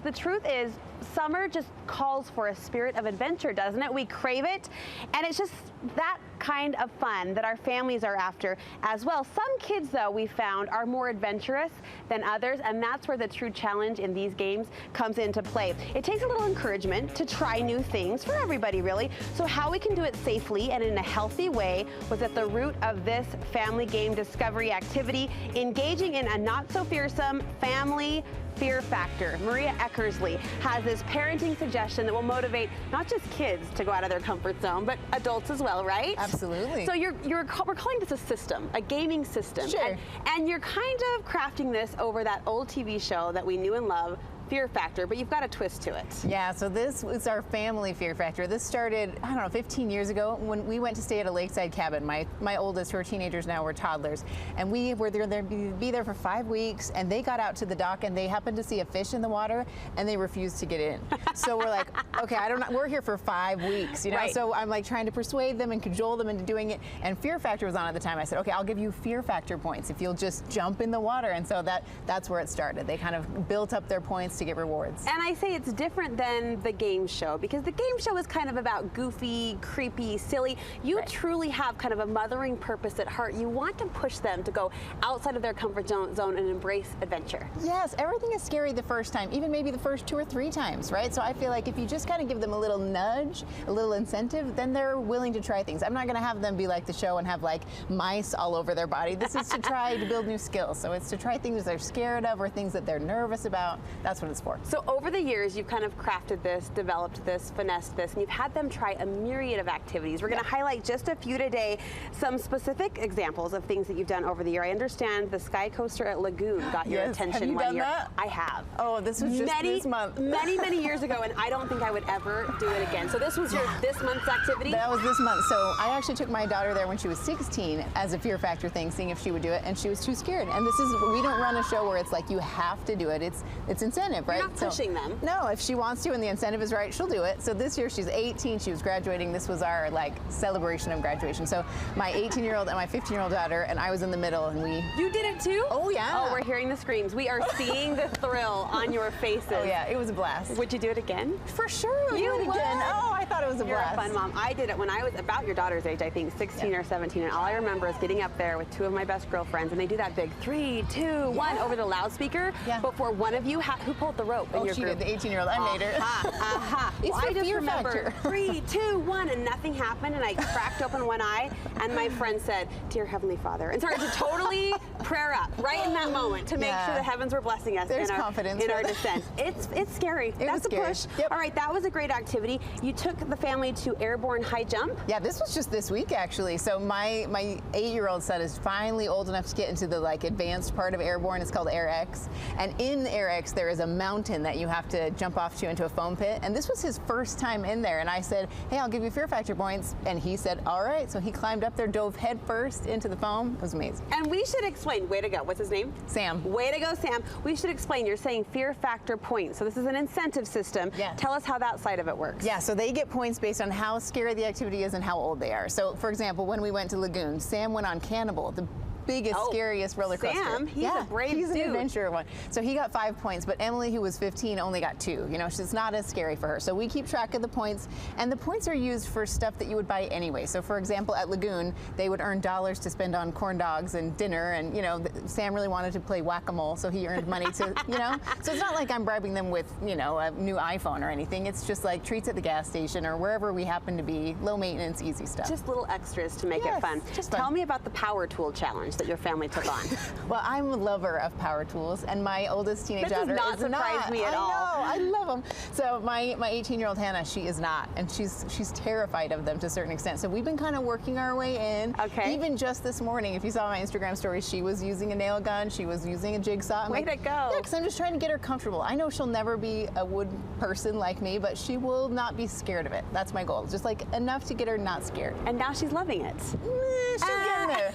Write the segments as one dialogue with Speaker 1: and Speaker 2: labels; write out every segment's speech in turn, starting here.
Speaker 1: The truth is, summer just calls for a spirit of adventure, doesn't it? We crave it, and it's just that kind of fun that our families are after as well. Some kids, though, we found are more adventurous than others, and that's where the true challenge in these games comes into play. It takes a little encouragement to try new things for everybody, really. So how we can do it safely and in a healthy way was at the root of this family game discovery activity, engaging in a not-so-fearsome family fear factor. Maria Eckersley has this parenting suggestion that will motivate not just kids to go out of their comfort zone, but adults as well, right?
Speaker 2: Absolutely.
Speaker 1: So we're calling this a system, a gaming system.
Speaker 2: Sure.
Speaker 1: And you're kind of crafting this over that old TV show that we knew and love, Fear Factor, but you've got a twist to it.
Speaker 2: Yeah, so this is our family fear factor. This started, I don't know, 15 years ago when we went to stay at a lakeside cabin. My oldest, who are teenagers now, were toddlers, and we were there to be there for 5 weeks, and they got out to the dock and they happened to see a fish in the water and they refused to get in. So we're like, okay, we're here for 5 weeks, you know?
Speaker 1: Right.
Speaker 2: So I'm like trying to persuade them and cajole them into doing it, and Fear Factor was on at the time. I said, okay, I'll give you Fear Factor points if you'll just jump in the water, and so that's where it started. They kind of built up their points to get rewards.
Speaker 1: And I say it's different than the game show, because the game show is kind of about goofy, creepy, silly. You
Speaker 2: Right.
Speaker 1: truly have kind of a mothering purpose at heart. You want to push them to go outside of their comfort zone and embrace adventure.
Speaker 2: Yes, everything is scary the first time, even maybe the first 2 or 3 times, right? So I feel like if you just kind of give them a little nudge, a little incentive, then they're willing to try things. I'm not going to have them be like the show and have like mice all over their body. This is to try to build new skills. So it's to try things they're scared of or things that they're nervous about. That's what it's for.
Speaker 1: So over the years, you've kind of crafted this, developed this, finessed this, and you've had them try a myriad of activities. We're going to highlight just a few today, some specific examples of things that you've done over the year. I understand the Sky Coaster at Lagoon got your
Speaker 2: Yes.
Speaker 1: attention
Speaker 2: Have you
Speaker 1: one
Speaker 2: done
Speaker 1: year.
Speaker 2: that?
Speaker 1: I have.
Speaker 2: Oh, this was just this month.
Speaker 1: Many years ago, and I don't think I would ever do it again. So this was your this month's activity?
Speaker 2: That was this month. So I actually took my daughter there when she was 16 as a Fear Factor thing, seeing if she would do it, and she was too scared. And we don't run a show where it's like you have to do it. It's incentive, right?
Speaker 1: You're not pushing them.
Speaker 2: No, if she wants to and the incentive is right, she'll do it. So this year she's 18, she was graduating. This was our like celebration of graduation. So my 18-year-old and my 15-year-old daughter and I was in the middle, and we...
Speaker 1: You did it too?
Speaker 2: Oh yeah.
Speaker 1: Oh, we're hearing the screams. We are seeing the thrill on your faces.
Speaker 2: Oh yeah, it was a blast.
Speaker 1: Would you do it again?
Speaker 2: For sure.
Speaker 1: You
Speaker 2: do it
Speaker 1: would?
Speaker 2: again. Oh, I thought it was a
Speaker 1: You're
Speaker 2: blast.
Speaker 1: a fun mom. I did it when I was about your daughter's age, I think 16 or 17, and all I remember is getting up there with 2 of my best girlfriends, and they do that big 3, 2, 1 over the loudspeaker before one of you, who pulled the rope in your
Speaker 2: she
Speaker 1: group?
Speaker 2: did, the 18-year-old. I made her.
Speaker 1: Well, I just
Speaker 2: Fear
Speaker 1: remember
Speaker 2: Factor.
Speaker 1: 3, 2, 1, and nothing happened, and I cracked open one eye, and my friend said, "Dear Heavenly Father," and started to totally prayer up right in that moment to make sure the heavens were blessing us
Speaker 2: There's
Speaker 1: in our
Speaker 2: confidence,
Speaker 1: in our
Speaker 2: right?
Speaker 1: descent. It's scary.
Speaker 2: It
Speaker 1: That's
Speaker 2: was
Speaker 1: a
Speaker 2: scary.
Speaker 1: push.
Speaker 2: Yep.
Speaker 1: All right, that was a great activity. You took the family to airborne high jump.
Speaker 2: Yeah, this was just this week actually. So my 8-year-old son is finally old enough to get into the like advanced part of airborne. It's called Air X, and in Air X there is a mountain that you have to jump off to into a foam pit. And this was his first time in there. And I said, "Hey, I'll give you Fear Factor points." And he said, "All right." So he climbed up there, dove head first into the foam. It was amazing.
Speaker 1: And we should explain. Way to go. What's his name?
Speaker 2: Sam.
Speaker 1: Way to go, Sam. We should explain. You're saying Fear Factor points. So this is an incentive system.
Speaker 2: Yeah.
Speaker 1: Tell us how that side of it works.
Speaker 2: Yeah, so they get points based on how scary the activity is and how old they are. So, for example, when we went to Lagoon, Sam went on Cannibal, the biggest, scariest roller coaster.
Speaker 1: Sam, he's a brave
Speaker 2: he's
Speaker 1: dude.
Speaker 2: an adventurer one. So he got 5 points, but Emily, who was 15, only got 2. You know, it's not as scary for her. So we keep track of the points, and the points are used for stuff that you would buy anyway. So, for example, at Lagoon, they would earn dollars to spend on corn dogs and dinner, and, you know, Sam really wanted to play whack-a-mole, so he earned money to, you know. So it's not like I'm bribing them with, you know, a new iPhone or anything. It's just like treats at the gas station or wherever we happen to be, low maintenance, easy stuff.
Speaker 1: Just little extras to make it fun.
Speaker 2: Just fun.
Speaker 1: Tell me about the power tool challenge that your family took on.
Speaker 2: Well, I'm a lover of power tools, and my oldest teenage
Speaker 1: That does
Speaker 2: daughter
Speaker 1: not
Speaker 2: is
Speaker 1: surprise
Speaker 2: not.
Speaker 1: me at all.
Speaker 2: I know, I love them. So my 18-year-old Hannah, she is not, and she's terrified of them to a certain extent. So we've been kind of working our way in.
Speaker 1: Okay.
Speaker 2: Even just this morning, if you saw my Instagram story, she was using a nail gun, she was using a jigsaw.
Speaker 1: Way to go.
Speaker 2: Yeah, because I'm just trying to get her comfortable. I know she'll never be a wood person like me, but she will not be scared of it. That's my goal. Just like enough to get her not scared.
Speaker 1: And now she's loving it.
Speaker 2: She's getting there.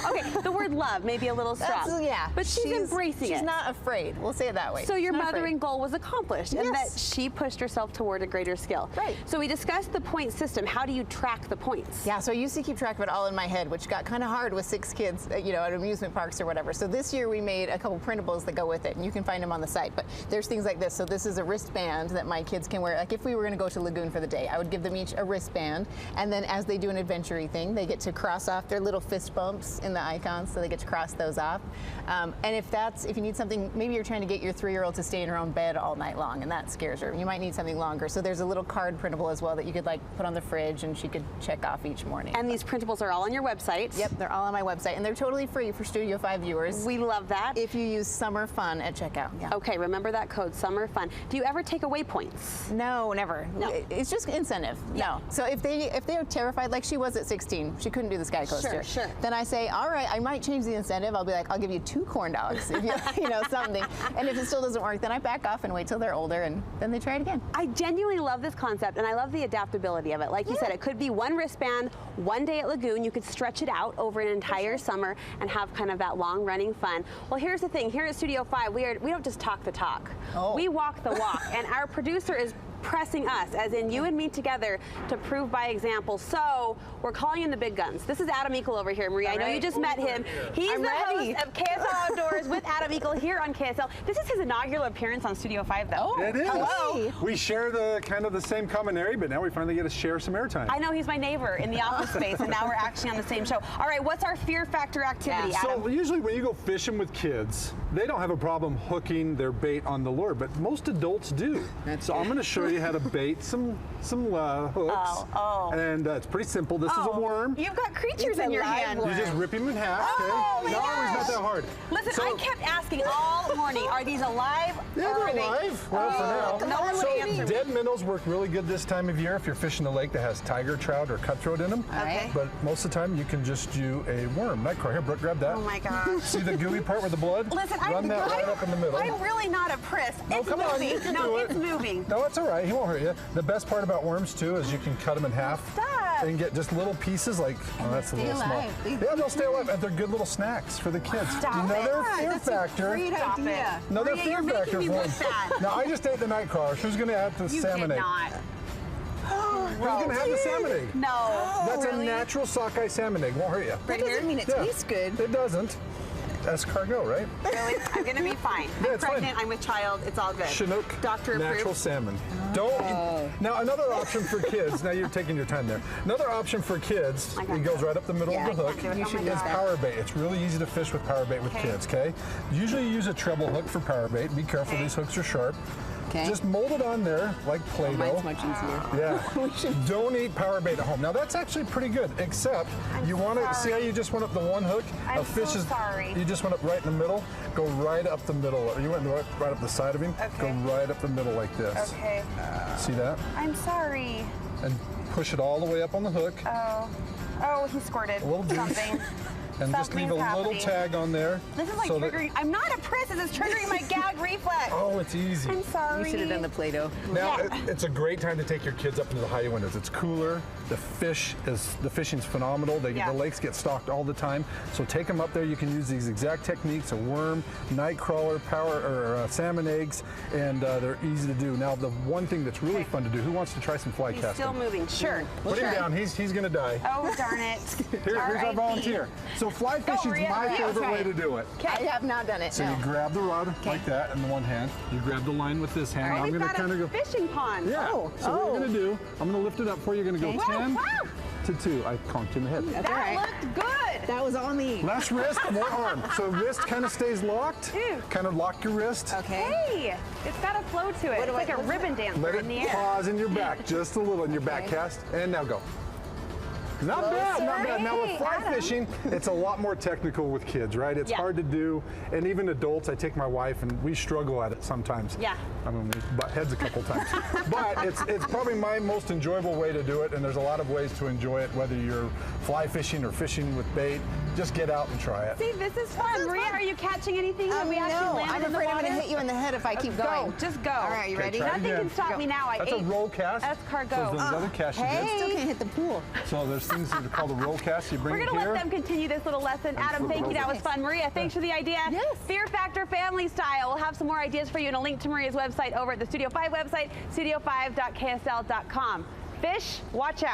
Speaker 1: Okay, The word love may be a little strong.
Speaker 2: Yeah.
Speaker 1: But she's embracing it.
Speaker 2: She's not afraid. We'll say it that way.
Speaker 1: So your
Speaker 2: Not
Speaker 1: mothering
Speaker 2: afraid.
Speaker 1: goal was accomplished, and that
Speaker 2: Yes.
Speaker 1: she pushed herself toward a greater skill.
Speaker 2: Right.
Speaker 1: So we discussed the point system. How do you track the points?
Speaker 2: Yeah, so I used to keep track of it all in my head, which got kind of hard with 6 kids, you know, at amusement parks or whatever. So this year we made a couple printables that go with it, and you can find them on the site. But there's things like this. So this is a wristband that my kids can wear. Like if we were going to go to Lagoon for the day, I would give them each a wristband, and then as they do an adventure-y thing, they get to cross off their little fist bumps in the icons, so they get to cross those off. And if you need something, maybe you're trying to get your 3-year-old to stay in her own bed all night long, and that scares her. You might need something longer. So there's a little card printable as well that you could like put on the fridge, and she could check off each morning.
Speaker 1: And these printables are all on your website.
Speaker 2: Yep, they're all on my website, and they're totally free for Studio 5 viewers.
Speaker 1: We love that.
Speaker 2: If you use Summer Fun at checkout. Yeah.
Speaker 1: Okay, remember that code, Summer Fun. Do you ever take away points?
Speaker 2: No, never.
Speaker 1: No.
Speaker 2: It's just incentive. No. So if they are terrified, like she was at 16, she couldn't do the sky coaster.
Speaker 1: Sure.
Speaker 2: Then I say, all right, I might change the incentive. I'll be like, I'll give you 2 corn dogs, if you know, something. And if it still doesn't work, then I back off and wait till they're older, and then they try it again.
Speaker 1: I genuinely love this concept, and I love the adaptability of it. Like you said, it could be one wristband, one day at Lagoon. You could stretch it out over an entire summer and have kind of that long-running fun. Well, here's the thing. Here at Studio 5, we don't just talk the talk.
Speaker 2: Oh.
Speaker 1: We walk the walk, and our producer is pressing us, as in you and me together, to prove by example. So we're calling in the big guns. This is Adam Eagle over here, Marie. I know you just met him. He's the host of KSL Outdoors with Adam Eagle here on KSL. This is his inaugural appearance on Studio 5, though.
Speaker 3: It is.
Speaker 2: Hello.
Speaker 3: We share the kind of the same common area, but now we finally get to share some airtime.
Speaker 1: I know he's my neighbor in the office space, and now we're actually on the same show. All right, what's our fear factor activity, Adam?
Speaker 3: So usually when you go fishing with kids, they don't have a problem hooking their bait on the lure, but most adults do. So I'm going to show you how to bait some hooks. And it's pretty simple. This is a worm.
Speaker 1: You've got creatures in your hand.
Speaker 3: You just rip him in half.
Speaker 1: Oh,
Speaker 3: okay?
Speaker 1: my
Speaker 3: No, it's not that hard.
Speaker 1: Listen,
Speaker 3: So-
Speaker 1: I kept asking all morning, are these alive?
Speaker 3: Yeah,
Speaker 1: or are
Speaker 3: they're
Speaker 1: they-
Speaker 3: alive. Well, for now.
Speaker 1: No one would answer me.
Speaker 3: Dead minnows work really good this time of year if you're fishing a lake that has tiger trout or cutthroat in them.
Speaker 1: Okay.
Speaker 3: But most of the time you can just do a worm. Nightcrawler. Here, Brooke, grab that.
Speaker 1: Oh my gosh.
Speaker 3: See the gooey part with the blood?
Speaker 1: Listen,
Speaker 3: Run that right up in the middle.
Speaker 1: I'm really not a priss.
Speaker 3: No,
Speaker 1: It's
Speaker 3: come on,
Speaker 1: moving.
Speaker 3: you can
Speaker 1: No,
Speaker 3: do
Speaker 1: it's
Speaker 3: it.
Speaker 1: moving.
Speaker 3: No, it's all right. He won't hurt you. The best part about worms, too, is you can cut them in half.
Speaker 1: Stop.
Speaker 3: And get just little pieces like, oh, that's a little small.
Speaker 2: alive.
Speaker 3: Yeah, they'll stay alive. And they're good little snacks for the kids. Another fear factor.
Speaker 1: Stop it.
Speaker 3: Another
Speaker 1: Maria,
Speaker 3: fear
Speaker 1: you're making
Speaker 3: factor
Speaker 1: me
Speaker 3: for
Speaker 1: look
Speaker 3: them.
Speaker 1: bad.
Speaker 3: Now, I just ate the nightcrawler. Who's going to have the
Speaker 1: You
Speaker 3: salmon
Speaker 1: did
Speaker 3: egg?
Speaker 1: not.
Speaker 3: Who's going to have the salmon egg?
Speaker 1: No.
Speaker 3: That's
Speaker 1: really?
Speaker 3: a natural sockeye salmon egg. Won't hurt you.
Speaker 2: That doesn't mean it
Speaker 3: Yeah.
Speaker 2: tastes good.
Speaker 3: It doesn't. Escargot, right?
Speaker 1: Really? I'm going to be fine.
Speaker 3: Yeah,
Speaker 1: I'm
Speaker 3: it's fine.
Speaker 1: pregnant. I'm with child. It's all good.
Speaker 3: Chinook
Speaker 1: Doctor
Speaker 3: natural
Speaker 1: approved.
Speaker 3: salmon. Don't eat. Now another option for kids. Now you're taking your time there. Another option for kids.
Speaker 1: I can't
Speaker 3: It goes
Speaker 1: do it.
Speaker 3: right up the middle
Speaker 1: Yeah,
Speaker 3: of the
Speaker 1: I
Speaker 3: hook.
Speaker 1: can't do it.
Speaker 2: You
Speaker 1: Oh
Speaker 2: should
Speaker 1: my
Speaker 2: use
Speaker 1: God.
Speaker 2: that.
Speaker 3: Power bait. It's really easy to fish with power bait with
Speaker 1: Okay.
Speaker 3: kids. Okay. Usually you use a treble hook for power bait. Be careful;
Speaker 1: Okay.
Speaker 3: these hooks are sharp.
Speaker 2: Okay.
Speaker 3: Just mold it on there like Play-Doh.
Speaker 2: Mine's much easier.
Speaker 3: Yeah. Don't eat power bait at home. Now that's actually pretty good, except you want to see how you just went up the one hook.
Speaker 1: I'm
Speaker 3: a fish
Speaker 1: so
Speaker 3: is
Speaker 1: sorry.
Speaker 3: you just went up right in the middle. Go right up the middle. You went right up the side of him.
Speaker 1: Okay.
Speaker 3: Go right up the middle like this.
Speaker 1: Okay.
Speaker 3: See that?
Speaker 1: I'm sorry.
Speaker 3: And push it all the way up on the hook.
Speaker 1: Oh, he squirted
Speaker 3: A little juice.
Speaker 1: something.
Speaker 3: And just leave a
Speaker 1: Something's
Speaker 3: little
Speaker 1: happening.
Speaker 3: tag on there.
Speaker 1: This is like
Speaker 3: so that-
Speaker 1: triggering. I'm not a priss. This is triggering my gag reflex.
Speaker 3: Oh, it's easy.
Speaker 1: I'm sorry.
Speaker 2: You should have done the Play-Doh.
Speaker 3: Now
Speaker 1: Yeah.
Speaker 3: it's a great time to take your kids up into the high windows. It's cooler. The fishing's phenomenal.
Speaker 1: Yeah.
Speaker 3: The lakes get stocked all the time. So take them up there. You can use these exact techniques: a worm, nightcrawler, salmon eggs, and they're easy to do. Now the one thing that's really fun to do. Who wants to try some fly
Speaker 1: He's
Speaker 3: casting?
Speaker 1: still moving. Sure.
Speaker 3: Put him down. He's going to die.
Speaker 1: Oh, darn it.
Speaker 3: Here's our
Speaker 1: R.I.P.
Speaker 3: volunteer. So fly fishing's
Speaker 1: Maria,
Speaker 3: my
Speaker 1: Maria,
Speaker 3: favorite
Speaker 1: try
Speaker 3: way
Speaker 1: it.
Speaker 3: to do it.
Speaker 2: I have not done it.
Speaker 3: So
Speaker 2: no.
Speaker 3: you grab the rod like that in the one hand. You grab the line with this hand.
Speaker 1: Oh,
Speaker 3: I'm
Speaker 1: we've
Speaker 3: going to
Speaker 1: got
Speaker 3: kind
Speaker 1: a
Speaker 3: of go.
Speaker 1: fishing pond.
Speaker 3: Yeah.
Speaker 2: Oh,
Speaker 3: So what
Speaker 2: oh.
Speaker 3: you're going to do, I'm going to lift it up for you. You're going to go
Speaker 1: Okay.
Speaker 3: 10
Speaker 1: Wow.
Speaker 3: to 2. I conked you in the head.
Speaker 2: That's all
Speaker 1: That
Speaker 2: right.
Speaker 1: looked good.
Speaker 2: That was all me.
Speaker 3: Less wrist, more arm. So wrist kind of stays locked.
Speaker 1: Ew.
Speaker 3: Kind of lock your wrist.
Speaker 2: Okay.
Speaker 1: Hey, it's got a flow to it. It's like a ribbon dancer
Speaker 3: Let
Speaker 1: in the
Speaker 3: it
Speaker 1: air.
Speaker 3: pause in your back, just a little in your back cast. And now go. Not bad, not bad. Now with
Speaker 1: Hey,
Speaker 3: fly
Speaker 1: Adam.
Speaker 3: fishing, it's a lot more technical with kids, right? It's
Speaker 1: Yeah.
Speaker 3: hard to do, and even adults. I take my wife, and we struggle at it sometimes.
Speaker 1: Yeah.
Speaker 3: I mean, we butt heads a couple times. But it's probably my most enjoyable way to do it, and there's a lot of ways to enjoy it, whether you're fly fishing or fishing with bait. just get out and try it.
Speaker 1: See, this is fun. Maria, are you catching anything when we actually land
Speaker 2: I'm
Speaker 1: in the
Speaker 2: afraid I'm
Speaker 1: water?
Speaker 2: going to hit you in the head if I keep going.
Speaker 1: Go, just go.
Speaker 2: All right, you ready?
Speaker 3: try it
Speaker 1: Nothing
Speaker 3: again.
Speaker 1: can stop me now.
Speaker 3: That's a roll cast.
Speaker 1: That's cargo.
Speaker 3: So there's another cast you
Speaker 2: I
Speaker 3: did.
Speaker 2: still can't hit the pool.
Speaker 3: So there's things that are called a roll cast. You bring
Speaker 1: We're
Speaker 3: it
Speaker 1: going to
Speaker 3: here.
Speaker 1: let them continue this little lesson. Adam, thank you. That was fun. Maria, thanks for the idea.
Speaker 2: Yes.
Speaker 1: Fear Factor Family Style. We'll have some more ideas for you and a link to Maria's website over at the Studio 5 website, studio5.ksl.com. Fish, watch out.